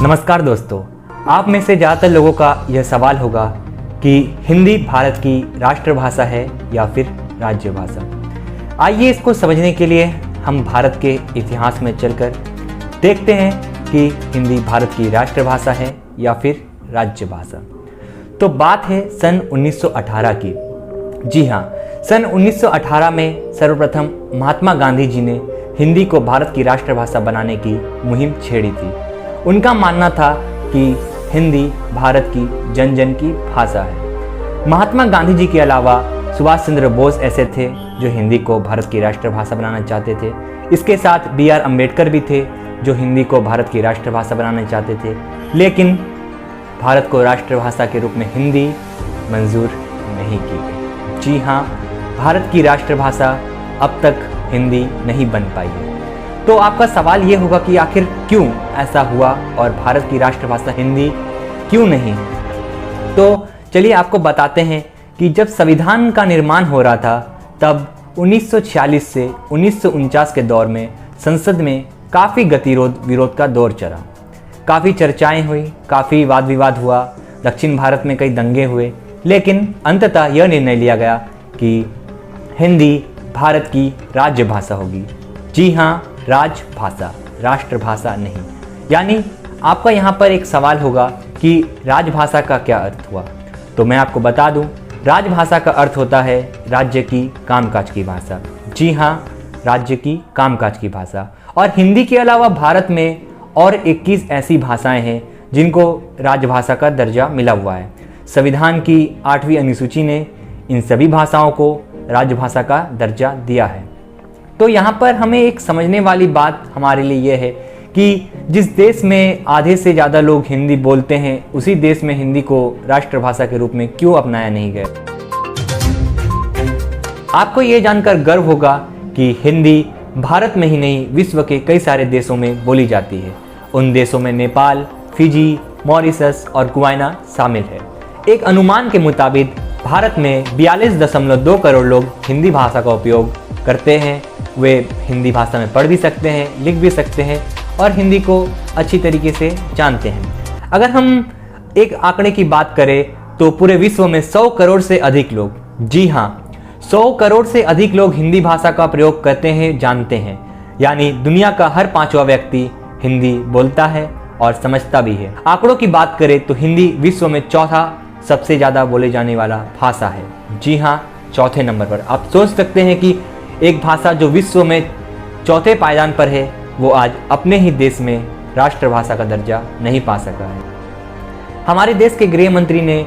नमस्कार दोस्तों, आप में से ज़्यादातर लोगों का यह सवाल होगा कि हिंदी भारत की राष्ट्रभाषा है या फिर राज्य भाषा। आइए इसको समझने के लिए हम भारत के इतिहास में चलकर देखते हैं कि हिंदी भारत की राष्ट्रभाषा है या फिर राज्य भाषा। तो बात है सन 1918 की। जी हाँ, सन 1918 में सर्वप्रथम महात्मा गांधी जी ने हिंदी को भारत की राष्ट्रभाषा बनाने की मुहिम छेड़ी थी। उनका मानना था कि हिंदी भारत की जन जन की भाषा है। महात्मा गांधी जी के अलावा सुभाष चंद्र बोस ऐसे थे जो हिंदी को भारत की राष्ट्रभाषा बनाना चाहते थे। इसके साथ BR अम्बेडकर भी थे जो हिंदी को भारत की राष्ट्रभाषा बनाना चाहते थे, लेकिन भारत को राष्ट्रभाषा के रूप में हिंदी मंजूर नहीं की गई। जी हाँ, भारत की राष्ट्रभाषा अब तक हिंदी नहीं बन पाई है। तो आपका सवाल ये होगा कि आखिर क्यों ऐसा हुआ और भारत की राष्ट्रभाषा हिंदी क्यों नहीं? तो चलिए आपको बताते हैं कि जब संविधान का निर्माण हो रहा था तब 1946 से 1949 के दौर में संसद में काफ़ी गतिरोध विरोध का दौर चला। काफ़ी चर्चाएं हुई, काफ़ी वाद विवाद हुआ, दक्षिण भारत में कई दंगे हुए, लेकिन अंततः यह निर्णय लिया गया कि हिंदी भारत की राज्य भाषा होगी। जी हाँ, राजभाषा, राष्ट्रभाषा नहीं। यानी आपका यहाँ पर एक सवाल होगा कि राजभाषा का क्या अर्थ हुआ? तो मैं आपको बता दूं, राजभाषा का अर्थ होता है राज्य की कामकाज की भाषा। जी हाँ, राज्य की कामकाज की भाषा। और हिंदी के अलावा भारत में और 21 ऐसी भाषाएं हैं जिनको राजभाषा का दर्जा मिला हुआ है। संविधान की 8वीं अनुसूची ने इन सभी भाषाओं को राजभाषा का दर्जा दिया है। तो यहाँ पर हमें एक समझने वाली बात हमारे लिए यह है कि जिस देश में आधे से ज़्यादा लोग हिंदी बोलते हैं, उसी देश में हिंदी को राष्ट्रभाषा के रूप में क्यों अपनाया नहीं गया। आपको ये जानकर गर्व होगा कि हिंदी भारत में ही नहीं, विश्व के कई सारे देशों में बोली जाती है। उन देशों में नेपाल, फिजी, मॉरिशस और गुयाना शामिल है। एक अनुमान के मुताबिक भारत में 42.2 करोड़ लोग हिंदी भाषा का उपयोग करते हैं। वे हिंदी भाषा में पढ़ भी सकते हैं, लिख भी सकते हैं और हिंदी को अच्छी तरीके से जानते हैं। अगर हम एक आंकड़े की बात करें तो पूरे विश्व में 100 करोड़ से अधिक लोग, जी हाँ, 100 करोड़ से अधिक लोग हिंदी भाषा का प्रयोग करते हैं, जानते हैं। यानी दुनिया का हर 5वां व्यक्ति हिंदी बोलता है और समझता भी है। आंकड़ों की बात करें तो हिंदी विश्व में चौथा सबसे ज़्यादा बोले जाने वाला भाषा है। जी हाँ, चौथे नंबर पर। आप सोच सकते हैं कि एक भाषा जो विश्व में चौथे पायदान पर है, वो आज अपने ही देश में राष्ट्रभाषा का दर्जा नहीं पा सका है। हमारे देश के गृह मंत्री ने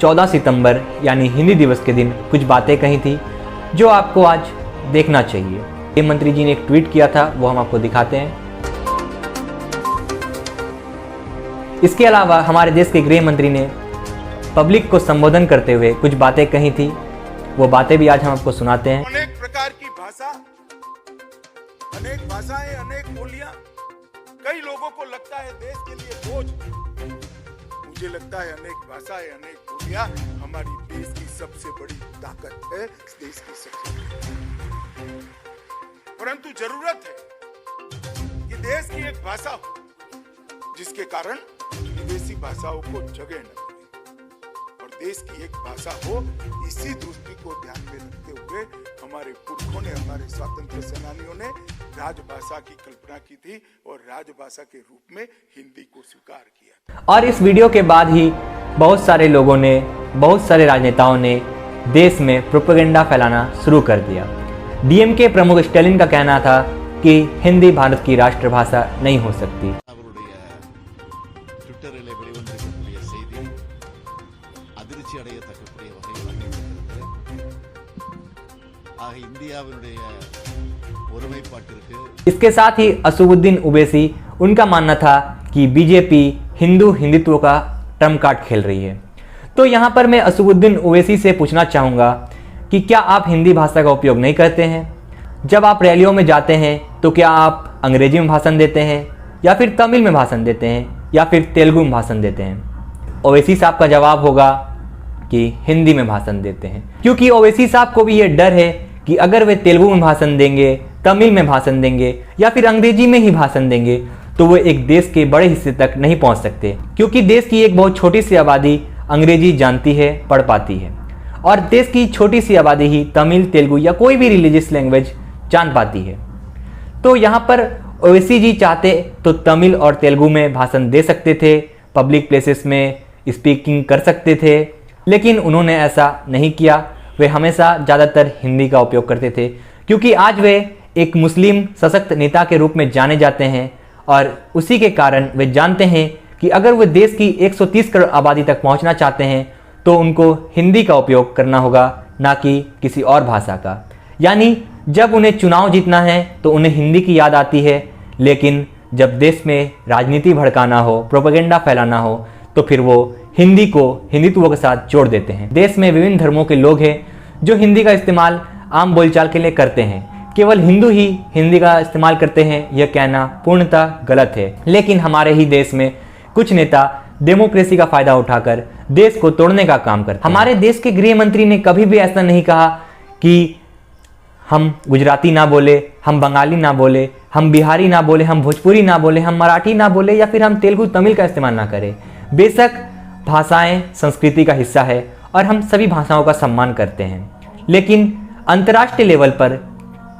14 सितंबर यानी हिंदी दिवस के दिन कुछ बातें कही थी जो आपको आज देखना चाहिए। गृह मंत्री जी ने एक ट्वीट किया था, वो हम आपको दिखाते हैं। इसके अलावा हमारे देश के गृह मंत्री ने पब्लिक को संबोधन करते हुए कुछ बातें कही थी, वो बातें भी आज हम आपको सुनाते हैं। अनेक प्रकार की भाषा, अनेक भाषाएं, अनेक बोलियां, कई लोगों को लगता है देश के लिए बोझ। मुझे लगता है अनेक भाषाएं, अनेक बोलियां हमारी देश की सबसे बड़ी ताकत है, देश की सबसे बड़ी। परंतु जरूरत है कि देश की एक भाषा हो जिसके कारण विदेशी भाषाओं को जगह न मिले और देश की एक भाषा हो। इसी दृष्टि को ध्यान में रखते हुए हमारे पुरखों ने, हमारे स्वतंत्र सेनानियों ने राजभाषा की कल्पना की थी और राजभाषा के रूप में हिंदी को स्वीकार किया। और इस वीडियो के बाद ही बहुत सारे लोगों ने, बहुत सारे राजनेताओं ने देश में प्रोपेगेंडा फैलाना शुरू कर दिया। DMK प्रमुख स्टालिन का कहना था कि हिंदी भारत की राष्ट्रभाषा नहीं हो सकती। इसके साथ ही असदुद्दीन ओवैसी, उनका मानना था कि बीजेपी हिंदुत्व का ट्रम्प कार्ड खेल रही है। तो यहाँ पर मैं असदुद्दीन ओवैसी से पूछना चाहूँगा कि क्या आप हिंदी भाषा का उपयोग नहीं करते हैं? जब आप रैलियों में जाते हैं तो क्या आप अंग्रेजी में भाषण देते हैं या फिर तमिल में भाषण देते हैं या फिर तेलुगु में भाषण देते हैं? ओवैसी साहब का जवाब होगा कि हिंदी में भाषण देते हैं, क्योंकि ओवैसी साहब को भी ये डर है कि अगर वे तेलुगु में भाषण देंगे, तमिल में भाषण देंगे या फिर अंग्रेजी में ही भाषण देंगे तो वो एक देश के बड़े हिस्से तक नहीं पहुंच सकते, क्योंकि देश की एक बहुत छोटी सी आबादी अंग्रेजी जानती है, पढ़ पाती है, और देश की छोटी सी आबादी ही तमिल, तेलुगु या कोई भी रिलीजियस लैंग्वेज जान पाती है। तो यहाँ पर ओवैसी जी चाहते तो तमिल और तेलुगु में भाषण दे सकते थे, पब्लिक प्लेसेस में स्पीकिंग कर सकते थे, लेकिन उन्होंने ऐसा नहीं किया। वे हमेशा ज़्यादातर हिंदी का उपयोग करते थे, क्योंकि आज वे एक मुस्लिम सशक्त नेता के रूप में जाने जाते हैं, और उसी के कारण वे जानते हैं कि अगर वे देश की 130 करोड़ आबादी तक पहुंचना चाहते हैं तो उनको हिंदी का उपयोग करना होगा, ना कि किसी और भाषा का। यानी जब उन्हें चुनाव जीतना है तो उन्हें हिंदी की याद आती है, लेकिन जब देश में राजनीति भड़काना हो, प्रोपेगेंडा फैलाना हो, तो फिर वो हिंदी को हिंदुत्व के साथ जोड़ देते हैं। देश में विभिन्न धर्मों के लोग हैं जो हिंदी का इस्तेमाल आम बोलचाल के लिए करते हैं। केवल हिंदू ही हिंदी का इस्तेमाल करते हैं, यह कहना पूर्णतः गलत है। लेकिन हमारे ही देश में कुछ नेता डेमोक्रेसी का फायदा उठाकर देश को तोड़ने का काम करते हैं। हमारे देश के गृह मंत्री ने कभी भी ऐसा नहीं कहा कि हम गुजराती ना बोले, हम बंगाली ना बोले, हम बिहारी ना बोले, हम भोजपुरी ना बोले, हम मराठी ना बोले, या फिर हम तेलुगु तमिल का इस्तेमाल ना करें। बेशक भाषाएं संस्कृति का हिस्सा है और हम सभी भाषाओं का सम्मान करते हैं, लेकिन अंतर्राष्ट्रीय लेवल पर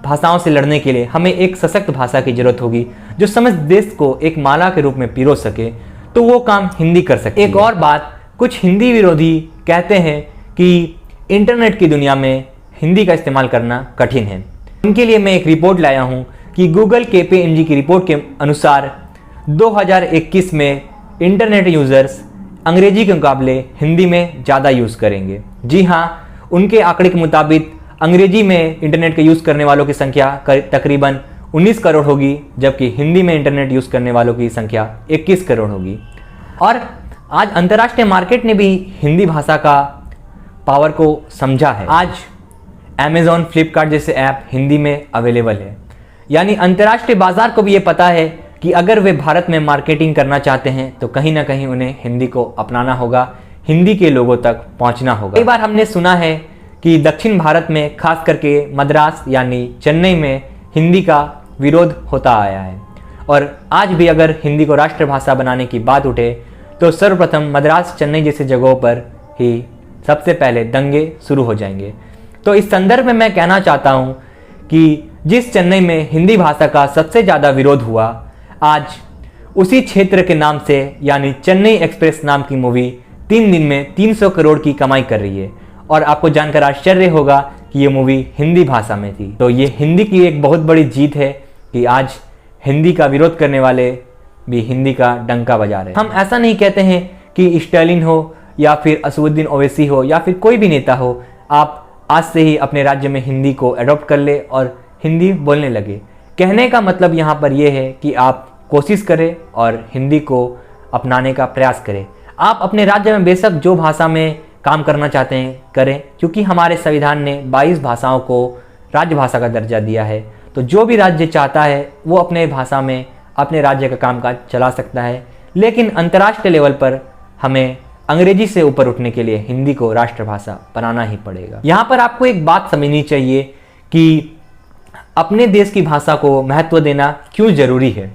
भाषाओं से लड़ने के लिए हमें एक सशक्त भाषा की जरूरत होगी जो समस्त देश को एक माला के रूप में पिरो सके। तो वो काम हिंदी कर सकती है। एक और बात, कुछ हिंदी विरोधी कहते हैं कि इंटरनेट की दुनिया में हिंदी का इस्तेमाल करना कठिन है। उनके लिए मैं एक रिपोर्ट लाया हूँ कि गूगल KPMG की रिपोर्ट के अनुसार 2021 में इंटरनेट यूज़र्स अंग्रेजी के मुकाबले हिंदी में ज़्यादा यूज़ करेंगे। जी हाँ, उनके आंकड़े के मुताबिक अंग्रेजी में इंटरनेट के यूज़ करने वालों की संख्या तकरीबन 19 करोड़ होगी, जबकि हिंदी में इंटरनेट यूज़ करने वालों की संख्या 21 करोड़ होगी। और आज अंतर्राष्ट्रीय मार्केट ने भी हिंदी भाषा का पावर को समझा है। आज Amazon, फ्लिपकार्ट जैसे ऐप हिंदी में अवेलेबल है। यानी अंतर्राष्ट्रीय बाजार को भी ये पता है कि अगर वे भारत में मार्केटिंग करना चाहते हैं तो कहीं ना कहीं उन्हें हिंदी को अपनाना होगा, हिंदी के लोगों तक पहुंचना होगा। कई बार हमने सुना है कि दक्षिण भारत में, खास करके मद्रास यानी चेन्नई में हिंदी का विरोध होता आया है, और आज भी अगर हिंदी को राष्ट्रभाषा बनाने की बात उठे तो सर्वप्रथम मद्रास, चेन्नई जैसे जगहों पर ही सबसे पहले दंगे शुरू हो जाएंगे। तो इस संदर्भ में मैं कहना चाहता हूँ कि जिस चेन्नई में हिंदी भाषा का सबसे ज़्यादा विरोध हुआ, आज उसी क्षेत्र के नाम से यानी चेन्नई एक्सप्रेस नाम की मूवी 3 दिन में 300 करोड़ की कमाई कर रही है। और आपको जानकर आश्चर्य होगा कि ये मूवी हिंदी भाषा में थी। तो ये हिंदी की एक बहुत बड़ी जीत है कि आज हिंदी का विरोध करने वाले भी हिंदी का डंका बजा रहे हैं। हम ऐसा नहीं कहते हैं कि स्टालिन हो या फिर असदुद्दीन ओवैसी हो या फिर कोई भी नेता हो, आप आज से ही अपने राज्य में हिंदी को अडॉप्ट कर ले और हिंदी बोलने लगे। कहने का मतलब यहाँ पर यह है कि आप कोशिश करें और हिंदी को अपनाने का प्रयास करें। आप अपने राज्य में बेशक जो भाषा में काम करना चाहते हैं करें, क्योंकि हमारे संविधान ने 22 भाषाओं को राजभाषा का दर्जा दिया है। तो जो भी राज्य चाहता है वो अपने भाषा में अपने राज्य का कामकाज चला सकता है, लेकिन अंतर्राष्ट्रीय लेवल पर हमें अंग्रेजी से ऊपर उठने के लिए हिंदी को राष्ट्रभाषा बनाना ही पड़ेगा। यहाँ पर आपको एक बात समझनी चाहिए कि अपने देश की भाषा को महत्व देना क्यों जरूरी है।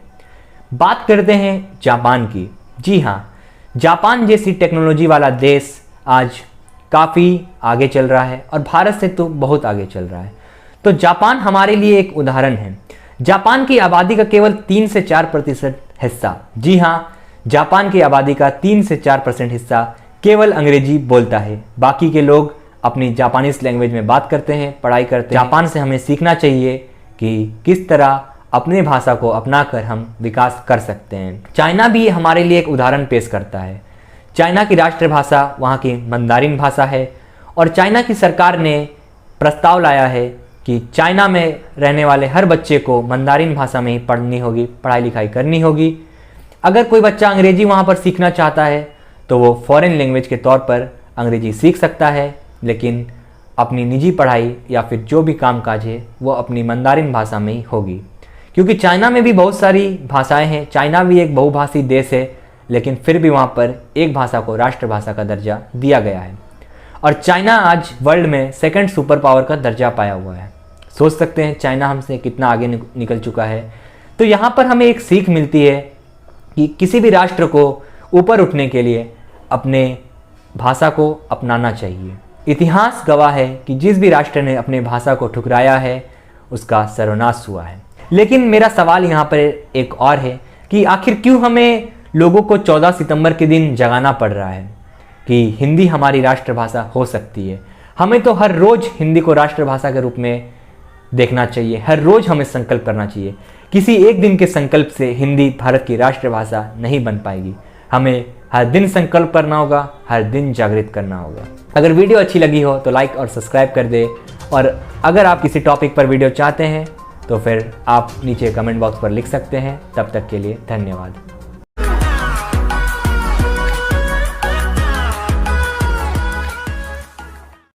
बात करते हैं जापान की। जी हाँ, जापान जैसी टेक्नोलॉजी वाला देश आज काफ़ी आगे चल रहा है और भारत से तो बहुत आगे चल रहा है। तो जापान हमारे लिए एक उदाहरण है। जापान की आबादी का केवल 3 से 4% हिस्सा, जी हाँ, जापान की आबादी का 3 से 4% हिस्सा केवल अंग्रेजी बोलता है। बाकी के लोग अपनी जापानीज लैंग्वेज में बात करते हैं, पढ़ाई करते हैं। जापान से हमें सीखना चाहिए कि किस तरह अपने भाषा को अपनाकर हम विकास कर सकते हैं। चाइना भी हमारे लिए एक उदाहरण पेश करता है। चाइना की राष्ट्रभाषा वहाँ की मंदारिन भाषा है और चाइना की सरकार ने प्रस्ताव लाया है कि चाइना में रहने वाले हर बच्चे को मंदारिन भाषा में ही पढ़नी होगी, पढ़ाई लिखाई करनी होगी। अगर कोई बच्चा अंग्रेजी वहाँ पर सीखना चाहता है तो वो फॉरेन लैंग्वेज के तौर पर अंग्रेजी सीख सकता है, लेकिन अपनी निजी पढ़ाई या फिर जो भी कामकाज है वो अपनी मंदारिन भाषा में ही होगी। क्योंकि चाइना में भी बहुत सारी भाषाएं हैं, चाइना भी एक बहुभाषी देश है, लेकिन फिर भी वहाँ पर एक भाषा को राष्ट्रभाषा का दर्जा दिया गया है। और चाइना आज वर्ल्ड में 2nd सुपर पावर का दर्जा पाया हुआ है। सोच सकते हैं चाइना हमसे कितना आगे निकल चुका है। तो यहाँ पर हमें एक सीख मिलती है कि किसी भी राष्ट्र को ऊपर उठने के लिए अपने भाषा को अपनाना चाहिए। इतिहास गवाह है कि जिस भी राष्ट्र ने अपने भाषा को ठुकराया है उसका सर्वनाश हुआ है। लेकिन मेरा सवाल यहाँ पर एक और है कि आखिर क्यों हमें लोगों को 14 सितंबर के दिन जगाना पड़ रहा है कि हिंदी हमारी राष्ट्रभाषा हो सकती है। हमें तो हर रोज़ हिंदी को राष्ट्रभाषा के रूप में देखना चाहिए, हर रोज़ हमें संकल्प करना चाहिए। किसी एक दिन के संकल्प से हिंदी भारत की राष्ट्रभाषा नहीं बन पाएगी। हमें हर दिन संकल्प करना होगा, हर दिन जागृत करना होगा। अगर वीडियो अच्छी लगी हो तो लाइक और सब्सक्राइब कर दे, और अगर आप किसी टॉपिक पर वीडियो चाहते हैं तो फिर आप नीचे कमेंट बॉक्स पर लिख सकते हैं। तब तक के लिए धन्यवाद।